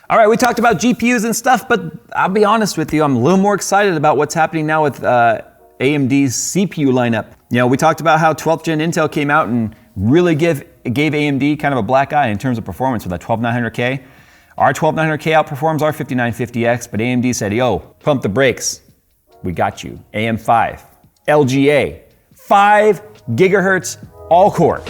All right, we talked about GPUs and stuff, but I'll be honest with you, I'm a little more excited about what's happening now with AMD's CPU lineup. You know, we talked about how 12th gen Intel came out and really gave AMD kind of a black eye in terms of performance with that 12900K. Our 12900K outperforms our 5950X, but AMD said, yo, pump the brakes. We got you. AM5, LGA, 5 gigahertz all-core.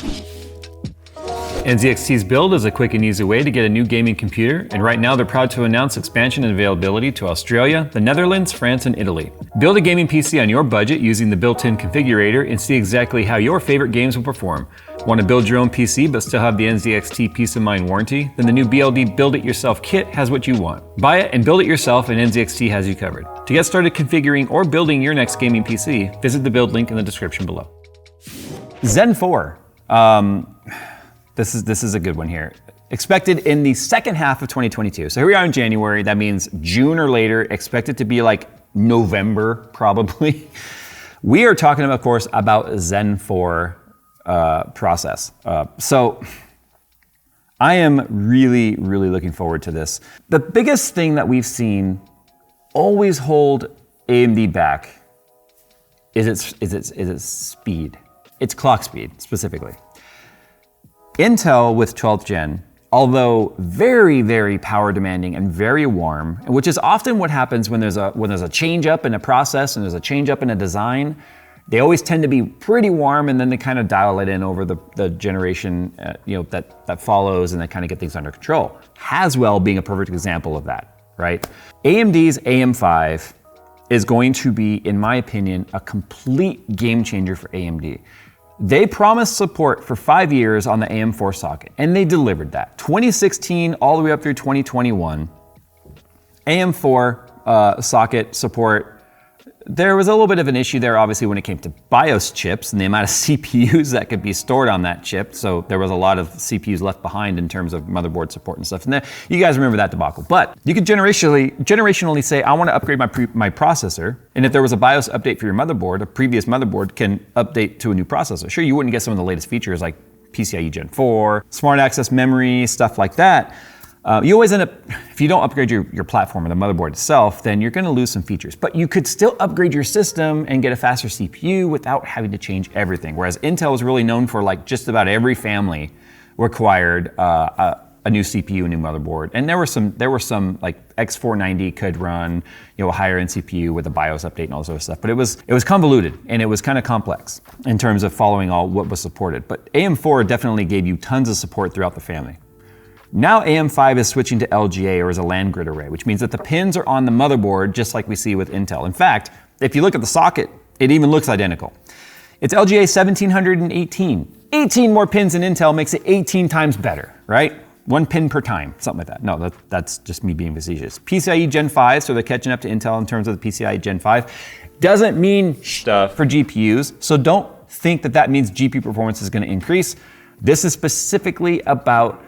NZXT's build is a quick and easy way to get a new gaming computer, and right now they're proud to announce expansion and availability to Australia, the Netherlands, France, and Italy. Build a gaming PC on your budget using the built-in configurator and see exactly how your favorite games will perform. Want to build your own PC but still have the NZXT Peace of Mind warranty? Then the new BLD Build It Yourself kit has what you want. Buy it and build it yourself, and NZXT has you covered. To get started configuring or building your next gaming PC, visit the build link in the description below. Zen 4. This is a good one here. Expected in the second half of 2022. So here we are in January. That means June or later. Expected to be like November, probably. We are talking, of course, about Zen 4 process. So I am really, really looking forward to this. The biggest thing that we've seen always hold AMD back is its speed. Its clock speed, specifically. Intel with 12th gen, although very, very power demanding and very warm, which is often what happens when there's a change up in a process and there's a change up in a design, they always tend to be pretty warm, and then they kind of dial it in over the generation that follows, and they kind of get things under control. Haswell being a perfect example of that, right? AMD's AM5 is going to be, in my opinion, a complete game changer for AMD. They promised support for 5 years on the AM4 socket, and they delivered that. 2016 all the way up through 2021, AM4 socket support. There was a little bit of an issue there, obviously, when it came to BIOS chips and the amount of CPUs that could be stored on that chip. So there was a lot of CPUs left behind in terms of motherboard support and stuff. And you guys remember that debacle. But you could generationally say, I want to upgrade my processor. And if there was a BIOS update for your motherboard, a previous motherboard can update to a new processor. Sure, you wouldn't get some of the latest features like PCIe Gen 4, smart access memory, stuff like that. You always end up, if you don't upgrade your platform or the motherboard itself, then you're gonna lose some features. But you could still upgrade your system and get a faster CPU without having to change everything. Whereas Intel was really known for, like, just about every family required a new CPU, a new motherboard. And there were some like X490 could run, a higher end CPU with a BIOS update and all this other stuff. But it was convoluted, and it was kind of complex in terms of following all what was supported. But AM4 definitely gave you tons of support throughout the family. Now AM5 is switching to LGA, or as a land grid array, which means that the pins are on the motherboard just like we see with Intel. In fact, if you look at the socket, it even looks identical. It's LGA 1718. 18 more pins than Intel makes it 18 times better, right? 1 pin per time, something like that. No, that's just me being facetious. PCIe Gen 5, so they're catching up to Intel in terms of the PCIe Gen 5. Doesn't mean stuff for GPUs, so don't think that means GPU performance is gonna increase. This is specifically about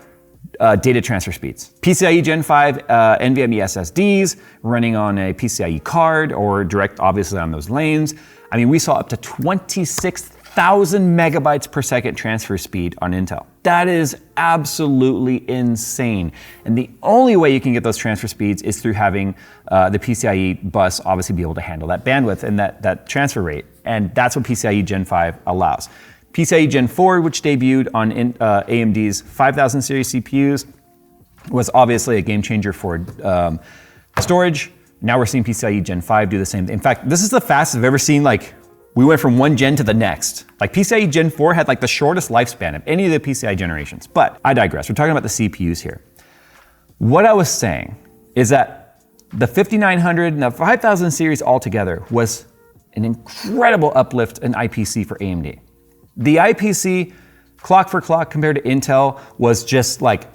data transfer speeds. PCIe Gen 5 NVMe SSDs running on a PCIe card or direct, obviously, on those lanes. I mean, we saw up to 26,000 megabytes per second transfer speed on Intel. That is absolutely insane. And the only way you can get those transfer speeds is through having the PCIe bus obviously be able to handle that bandwidth and that transfer rate. And that's what PCIe Gen 5 allows. PCIe Gen 4, which debuted on AMD's 5000 series CPUs, was obviously a game changer for storage. Now we're seeing PCIe Gen 5 do the same thing. In fact, this is the fastest I've ever seen. Like, we went from one gen to the next. Like, PCIe Gen 4 had like the shortest lifespan of any of the PCIe generations. But I digress. We're talking about the CPUs here. What I was saying is that the 5900 and the 5000 series altogether was an incredible uplift in IPC for AMD. The IPC, clock for clock compared to Intel, was just like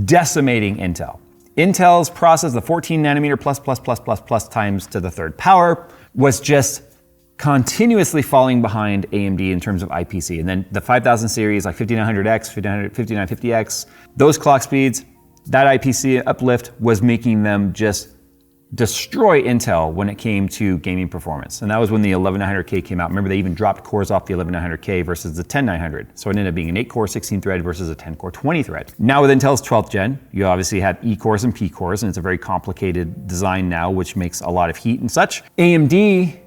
decimating Intel. Intel's process, the 14 nanometer plus times to the third power, was just continuously falling behind AMD in terms of IPC. And then the 5000 series, like 5900X, 5950X, those clock speeds, that IPC uplift was making them just destroy Intel when it came to gaming performance. And that was when the 11900K came out. Remember, they even dropped cores off the 11900K versus the 10900. So it ended up being an 8-core 16-thread versus a 10-core 20-thread. Now with Intel's 12th gen, you obviously have E cores and P cores, and it's a very complicated design now, which makes a lot of heat and such. AMD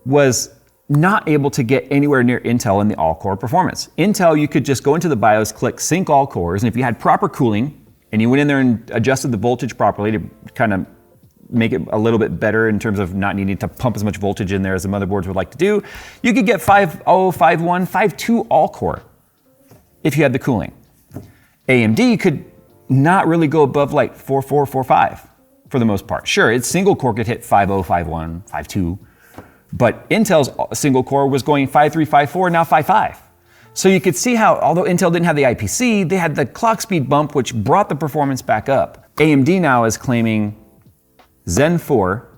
was not able to get anywhere near Intel in the all-core performance. Intel, you could just go into the BIOS, click sync all cores, and if you had proper cooling, and you went in there and adjusted the voltage properly to kind of make it a little bit better in terms of not needing to pump as much voltage in there as the motherboards would like to do, you could get 5.0, 5.1, 5.2 all-core if you had the cooling. AMD could not really go above like 4.4, 4.5 for the most part. Sure, its single core could hit 5.0, 5.1, 5.2, but Intel's single core was going 5.3, 5.4, now 5.5. So you could see how, although Intel didn't have the IPC, they had the clock speed bump, which brought the performance back up. AMD now is claiming Zen 4,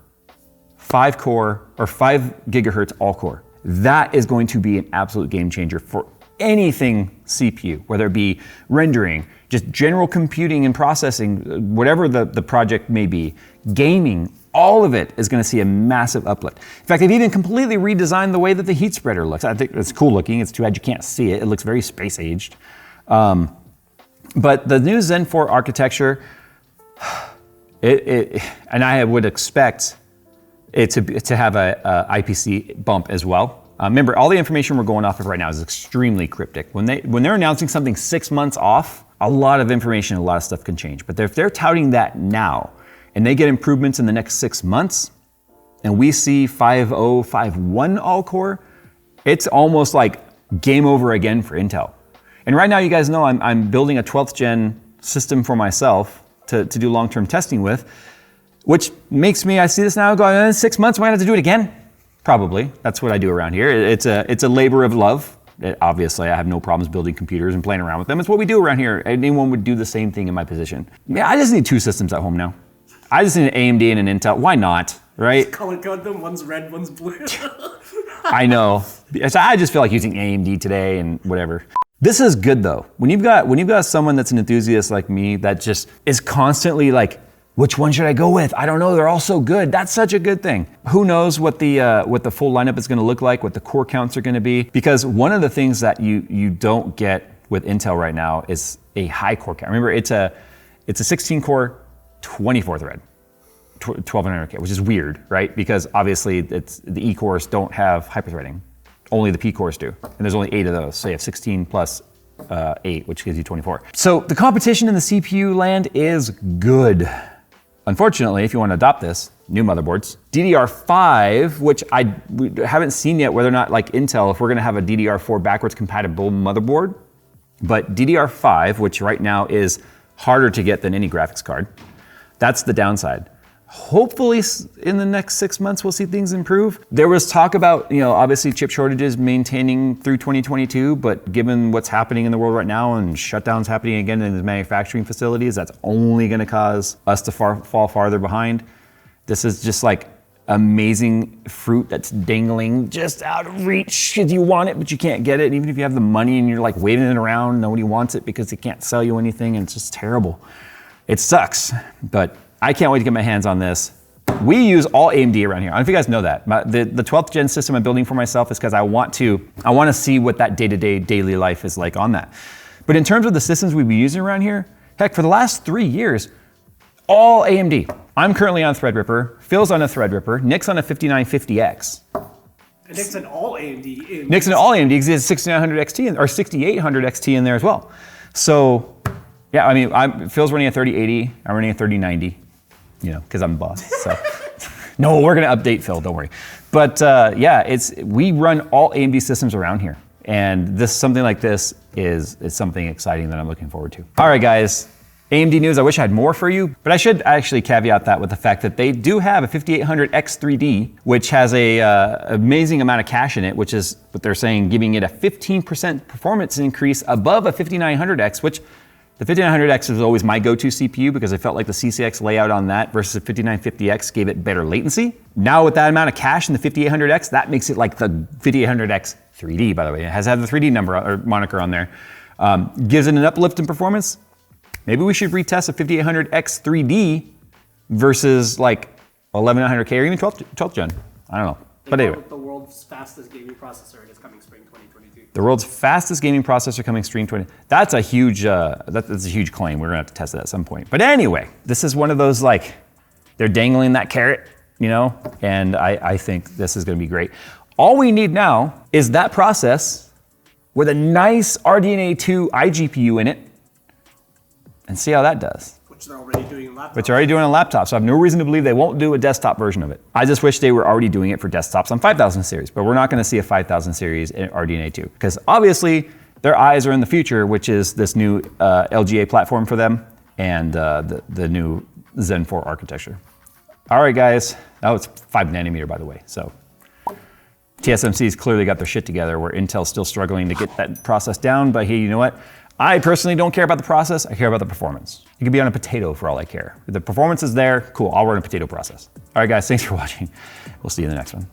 5 core, or 5 gigahertz all core. That is going to be an absolute game changer for anything CPU, whether it be rendering, just general computing and processing, whatever the project may be, gaming, all of it is going to see a massive uplift. In fact, they've even completely redesigned the way that the heat spreader looks. I think it's cool looking. It's too bad you can't see it. It looks very space aged. But the new Zen 4 architecture, and I would expect it to have a IPC bump as well. Remember, all the information we're going off of right now is extremely cryptic. When they're announcing something 6 months off, a lot of information, a lot of stuff can change. But if they're touting that now, and they get improvements in the next 6 months, and we see 5.0, 5.1 all-core, it's almost like game over again for Intel. And right now, you guys know I'm building a 12th gen system for myself to do long-term testing with, which makes me, I see this now going, in 6 months, am I gonna have to do it again? Probably, that's what I do around here. It's a labor of love. Obviously, I have no problems building computers and playing around with them. It's what we do around here. Anyone would do the same thing in my position. Yeah, I just need 2 systems at home now. I just need an AMD and an Intel. Why not, right? Just color code them, one's red, one's blue. I know. I just feel like using AMD today and whatever. This is good though. When you've got someone that's an enthusiast like me that just is constantly like, which one should I go with? I don't know, they're all so good. That's such a good thing. Who knows what the full lineup is gonna look like, what the core counts are gonna be, because one of the things that you don't get with Intel right now is a high core count. Remember, it's a 16 core, 24 thread, 1200K, which is weird, right? Because obviously the E cores don't have hyperthreading. Only the P cores do. And there's only 8 of those. So you have 16 plus 8, which gives you 24. So the competition in the CPU land is good. Unfortunately, if you want to adopt this, new motherboards, DDR5, which we haven't seen yet whether or not like Intel, if we're gonna have a DDR4 backwards compatible motherboard, but DDR5, which right now is harder to get than any graphics card, that's the downside. Hopefully in the next 6 months, we'll see things improve. There was talk about, obviously chip shortages maintaining through 2022, but given what's happening in the world right now and shutdowns happening again in the manufacturing facilities, that's only gonna cause us to fall farther behind. This is just like amazing fruit that's dangling just out of reach because you want it, but you can't get it. And even if you have the money and you're like waving it around, nobody wants it because they can't sell you anything, and it's just terrible. It sucks, but I can't wait to get my hands on this. We use all AMD around here. I don't know if you guys know that. The 12th gen system I'm building for myself is because I want to see what that day-to-day daily life is like on that. But in terms of the systems we've been using around here, heck, for the last 3 years, all AMD. I'm currently on Threadripper, Phil's on a Threadripper, Nick's on a 5950X. And Nick's an all AMD. Nick's an all AMD because he has 6900 XT or 6800 XT in there as well. So, yeah, I mean, Phil's running a 3080, I'm running a 3090. Because I'm the boss. So, no, we're gonna update Phil. Don't worry. But yeah, we run all AMD systems around here, and something like this is something exciting that I'm looking forward to. All right, guys. AMD news. I wish I had more for you, but I should actually caveat that with the fact that they do have a 5800X3D, which has a amazing amount of cache in it, which is what they're saying, giving it a 15% performance increase above a 5900X, which the 5900X is always my go-to CPU because I felt like the CCX layout on that versus the 5950X gave it better latency. Now with that amount of cache in the 5800X, that makes it like the 5800X 3D, by the way. It has to have the 3D number or moniker on there. Gives it an uplift in performance. Maybe we should retest a 5800X 3D versus like 11900K or even 12th gen. I don't know. But anyway. The world's fastest gaming processor is coming spring 2022. The world's fastest gaming processor coming spring 20. That's a huge that's a huge claim. We're gonna have to test it at some point. But anyway, this is one of those like they're dangling that carrot, you know, and I think this is gonna be great. All we need now is that process with a nice RDNA 2 iGPU in it and see how that does. Which they're already doing in laptops. Which they're already doing on laptops, so I have no reason to believe they won't do a desktop version of it. I just wish they were already doing it for desktops on 5000 series, but we're not gonna see a 5000 series in RDNA 2, because obviously their eyes are in the future, which is this new LGA platform for them and the new Zen 4 architecture. All right, guys, that was 5 nanometer, by the way, so. TSMC's clearly got their shit together where Intel's still struggling to get that process down, but hey, you know what? I personally don't care about the process, I care about the performance. It could be on a potato for all I care. If the performance is there, cool, I'll run a potato process. All right guys, thanks for watching. We'll see you in the next one.